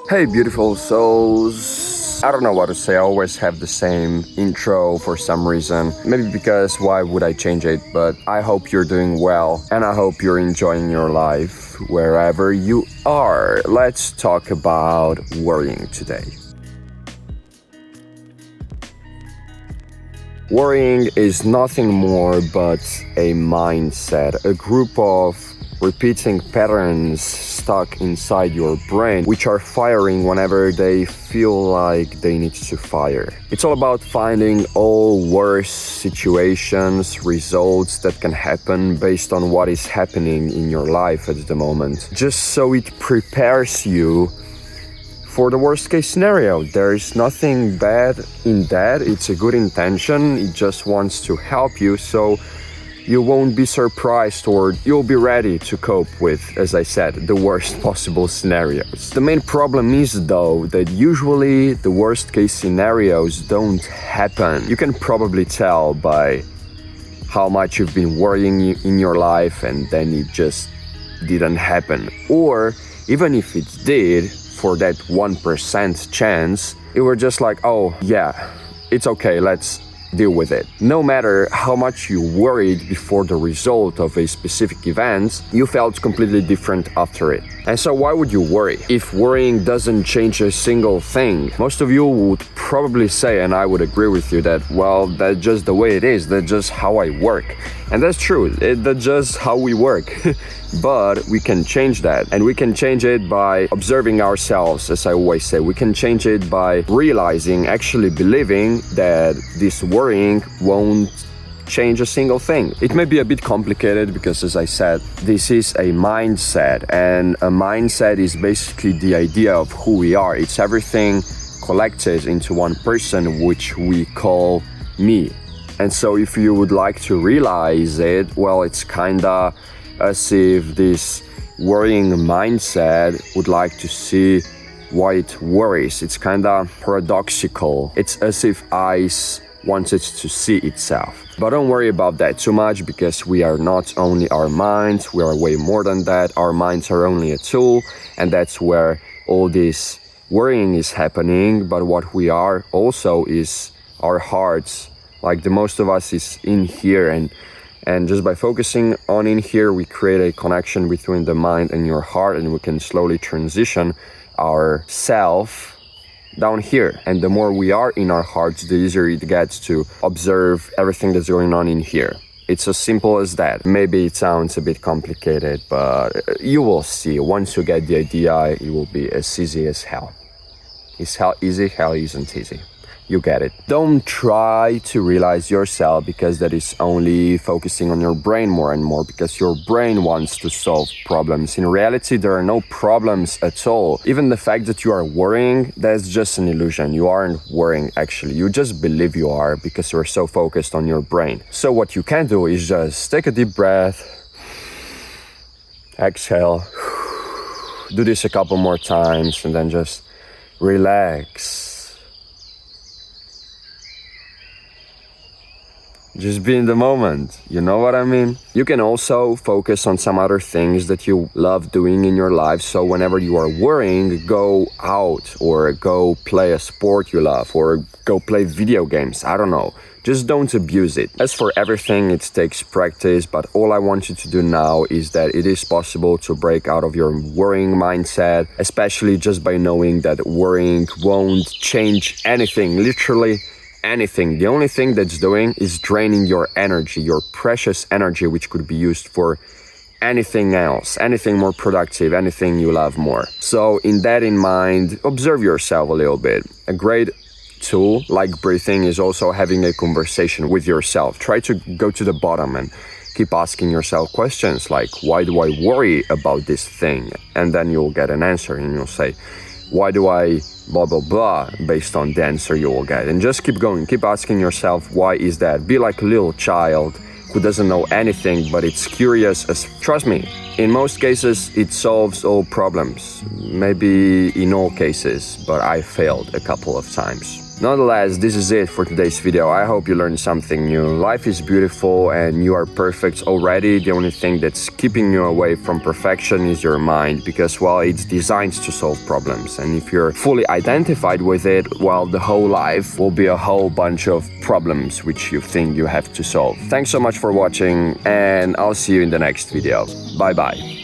Hey, beautiful souls. I don't know what to say. I always have the same intro for some reason. Maybe because why would I change it? But I hope you're doing well and I hope you're enjoying your life wherever you are. Let's talk about worrying today. Worrying is nothing more but a mindset, a group of repeating patterns stuck inside your brain, which are firing whenever they feel like they need to fire. It's all about finding all worst situations, results that can happen based on what is happening in your life at the moment, just so it prepares you for the worst case scenario. There is nothing bad in that. It's a good intention. It just wants to help you so you won't be surprised, or you'll be ready to cope with, as I said, the worst possible scenarios. The main problem is, though, that usually the worst case scenarios don't happen. You can probably tell by how much you've been worrying in your life and then it just didn't happen. Or even if it did, for that 1% chance, you were just like, oh yeah, it's okay, let's deal with it. No matter how much you worried before the result of a specific event, you felt completely different after it. And so why would you worry? If worrying doesn't change a single thing, most of you would probably say, and I would agree with you, that, well, that's just the way it is, that's just how I work. And that's true, that's just how we work. But we can change that, and we can change it by observing ourselves, as I always say. We can change it by realizing, actually believing that this worrying won't change a single thing. It may be a bit complicated because, as I said, this is a mindset, and a mindset is basically the idea of who we are. It's everything collected into one person, which we call me. And so if you would like to realize it, well, it's kinda as if this worrying mindset would like to see why it worries. It's kinda paradoxical. It's as if ice wanted to see itself. But don't worry about that too much, because we are not only our minds, we are way more than that. Our minds are only a tool, and that's where all this worrying is happening. But what we are also is our hearts. Like the most of us is in here, and just by focusing on in here, we create a connection between the mind and your heart, and we can slowly transition our self down here. And the more we are in our hearts, the easier it gets to observe everything that's going on in here. It's as simple as that. Maybe it sounds a bit complicated, but you will see. Once you get the idea, it will be as easy as hell. Is hell easy? Hell isn't easy. You get it. Don't try to realize yourself, because that is only focusing on your brain more and more, because your brain wants to solve problems. In reality, there are no problems at all. Even the fact that you are worrying, that's just an illusion. You aren't worrying actually. You just believe you are because you're so focused on your brain. So what you can do is just take a deep breath, exhale, do this a couple more times, and then just relax. Just be in the moment, you know what I mean? You can also focus on some other things that you love doing in your life. So whenever you are worrying, go out or go play a sport you love, or go play video games. I don't know. Just don't abuse it. As for everything, it takes practice, but all I want you to do now is that it is possible to break out of your worrying mindset, especially just by knowing that worrying won't change anything, literally anything. The only thing that's doing is draining your energy, your precious energy, which could be used for anything else, anything more productive, anything you love more. So in that in mind, observe yourself a little bit. A great tool like breathing is also having a conversation with yourself. Try to go to the bottom and keep asking yourself questions like, why do I worry about this thing? And then you'll get an answer, and you'll say, why do I blah blah blah, based on the answer you will get. And just keep going, keep asking yourself, why is that? Be like a little child who doesn't know anything, but it's curious as, trust me, in most cases it solves all problems. Maybe in all cases, but I failed a couple of times. Nonetheless, this is it for today's video. I hope you learned something new. Life is beautiful and you are perfect already. The only thing that's keeping you away from perfection is your mind, because, well, it's designed to solve problems. And if you're fully identified with it, well, the whole life will be a whole bunch of problems which you think you have to solve. Thanks so much for watching, and I'll see you in the next video. Bye bye.